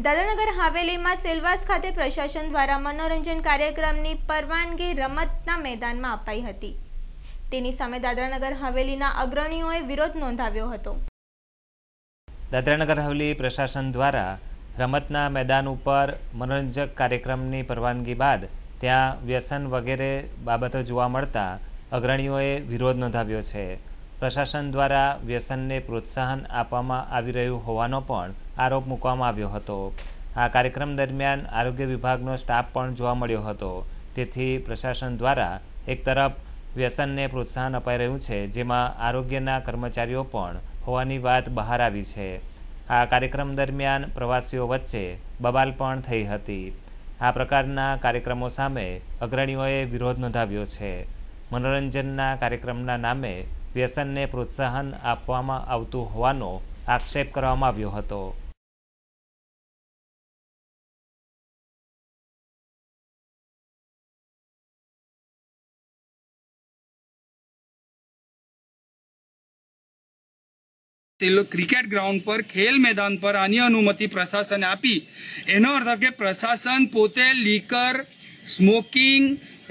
દાદરાનગર હવેલીમાં સેલવાસ ખાતે પ્રશાસન દ્વારા મનોરંજન કાર્યક્રમની પરવાનગી રમતના મેદાનમાં અપાઈ હતી। તેની સામે દાદરાનગર હવેલીના અગ્રણીઓએ વિરોધ નોંધાવ્યો હતો। દાદરાનગર હવેલી પ્રશાસન દ્વારા રમતના મેદાન ઉપર મનોરંજક કાર્યક્રમની પરવાનગી બાદ ત્યાં વ્યસન વગેરે બાબતો જોવા મળતા અગ્રણીઓએ વિરોધ નોંધાવ્યો છે। પ્રશાસન દ્વારા વ્યસનને પ્રોત્સાહન આપવામાં આવી રહ્યું હોવાનો પણ આરોપ મૂકવામાં આવ્યો હતો। આ કાર્યક્રમ દરમિયાન આરોગ્ય વિભાગનો સ્ટાફ પણ જોવા મળ્યો હતો। તેથી પ્રશાસન દ્વારા એક તરફ વ્યસનને પ્રોત્સાહન અપાઈ રહ્યું છે, જેમાં આરોગ્યના કર્મચારીઓ પણ હોવાની વાત બહાર આવી છે। આ કાર્યક્રમ દરમિયાન પ્રવાસીઓ વચ્ચે બબાલ પણ થઈ હતી। આ પ્રકારના કાર્યક્રમો સામે અગ્રણીઓએ વિરોધ નોંધાવ્યો છે। મનોરંજનના કાર્યક્રમના નામે વ્યસનને પ્રોત્સાહન આપવામાં આવતું હોવાનો આક્ષેપ કરવામાં આવ્યો હતો। क्रिकेट ग्राउंड पर खेल मैदान पर आनी अनुमति प्रशासन आपी एनो अर्थ के प्रशासन पोते लीकर स्मोकिंग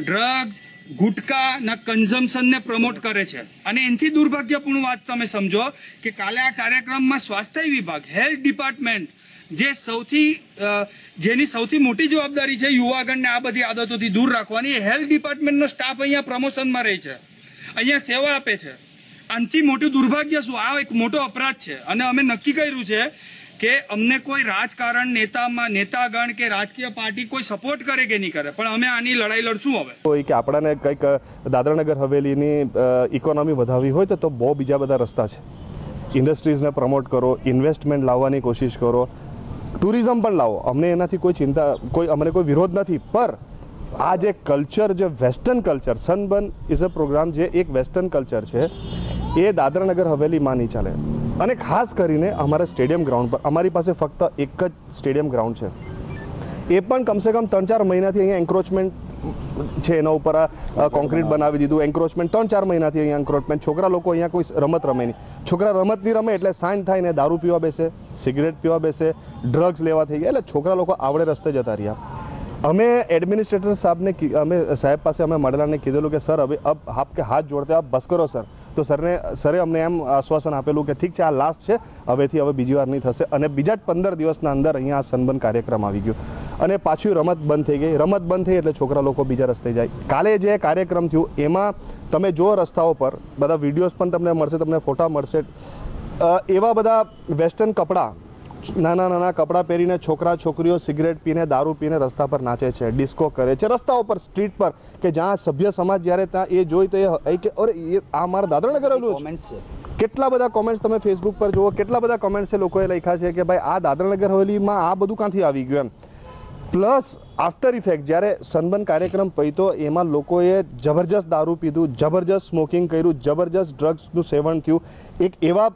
ड्रग्स गुटका ना कन्जम्पशन ने प्रमोट करे छे अने एनथी दुर्भाग्यपूर्ण बात तमे समझो कि काले आ कार्यक्रम में स्वास्थ्य विभाग हेल्थ डिपार्टमेंट जे जेनी सौथी मोटी जवाबदारी है युवागण ने आ बधी आदतोथी दूर राखवानी हेल्थ डिपार्टमेंट नो स्टाफ अहींया प्रमोशन में रहे छे अहींया सेवा आपे छे। आनथी मोटું दुर्भाग्य શું આ એક મોટો અપરાધ છે અને અમે નક્કી કર્યું છે કે અમને કોઈ રાજકારણ નેતાગણ કે રાજકીય પાર્ટી કોઈ સપોર્ટ કરે કે નહીં કરે, પણ અમે આની લડાઈ લડશું। હવે કોઈ કે આપણાને કંઈક દાદરાનગર હવેલીની ઇકોનોમી વધારવી હોય તો બહુ બીજા બધા રસ્તા છે। ઇન્ડસ્ટ્રીઝને પ્રમોટ કરો, ઇન્વેસ્ટમેન્ટ લાવવાની કોશિશ કરો, ટુરિઝમ પણ લાવો, અમને એનાથી કોઈ ચિંતા અમને કોઈ વિરોધ નથી। પર આ જે કલ્ચર, જે western culture, Sunburn is a programme જે એક વેસ્ટર્ન કલ્ચર છે એ દાદરાનગર હવેલીમાં નહીં ચાલે। અને ખાસ કરીને અમારા સ્ટેડિયમ ગ્રાઉન્ડ પર અમારી પાસે ફક્ત એક જ સ્ટેડિયમ ગ્રાઉન્ડ છે, એ પણ કમસે કમ 3-4 મહિનાથી અહીંયા એન્ક્રોચમેન્ટ છે, એના ઉપર કોન્ક્રીટ બનાવી દીધું, એન્ક્રોચમેન્ટ 3-4 મહિનાથી અહીંયા એન્ક્રોચમેન્ટ। છોકરા લોકો અહીંયા કોઈ રમત રમે નહીં, છોકરા રમત નહીં રમે એટલે સાંજ થાય ને દારૂ પીવા બેસે, સિગરેટ પીવા બેસે, ડ્રગ્સ લેવા થઈ ગયા, એટલે છોકરા લોકો આવડે રસ્તે જતા રહ્યા। અમે એડમિનિસ્ટ્રેટર સાહેબ પાસે અમે મળેલાને કીધેલું કે સર હવે અબ આપકે હાથ જોડતે આપ બસ કરો સર। તો સરે અમને એમ આશ્વાસન આપેલું કે ઠીક છે, આ લાસ્ટ છે, હવેથી હવે બીજી વાર નહીં થશે। અને બીજા જ 15 દિવસના અંદર અહીંયા સનબર્ન કાર્યક્રમ આવી ગયો અને પાછું રમત બંધ થઈ ગઈ। રમત બંધ થઈ એટલે છોકરા લોકો બીજા રસ્તે જાય। કાલે જે કાર્યક્રમ થયું એમાં તમે જો રસ્તાઓ પર બધા વિડીયોઝ પણ તમને મળશે, તમને ફોટા મળશે, એવા બધા વેસ્ટર્ન કપડાં, નાના કપડાં પહેરીને છોકરા છોકરીઓ સિગરેટ પીને, દારૂ પીને રસ્તા પર નાચે છે, ડિસ્કો કરે છે રસ્તાઓ પર, સ્ટ્રીટ પર, કે જ્યાં સભ્ય સમાજ જ્યારે ત્યાં એ જોઈ તો એ કે અરે એ આ મારા દાદરાનગર હવેલીનું છે। કેટલા બધા કોમેન્ટ્સ તમે ફેસબુક પર જુઓ, કેટલા બધા કોમેન્ટ્સ છે લોકોએ લખ્યા છે કે ભાઈ આ દાદરાનગર હવેલીમાં આ બધું ક્યાંથી આવી ગયું એમ। પ્લસ આફ્ટર ઇફેક્ટ જ્યારે સનબર્ન કાર્યક્રમ પત્યો એમાં લોકોએ જબરજસ્ત દારૂ પીધું, જબરજસ્ત સ્મોકિંગ કર્યું, જબરજસ્ત ડ્રગ્સનું સેવન થયું એક એવા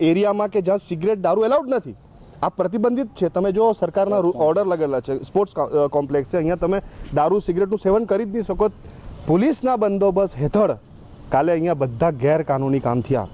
એરિયામાં કે જ્યાં સિગરેટ દારૂ એલાઉડ નથી, આ પ્રતિબંધિત છે। તમે જો સરકારના ઓર્ડર લગેલા છે, સ્પોર્ટ્સ કોમ્પ્લેક્સ છે, અહીંયા તમે દારૂ સિગરેટનું સેવન કરી જ નહીં શકો। પોલીસના બંદોબસ્ત હેઠળ કાલે અહીંયા બધા ગેરકાનૂની કામ થયા।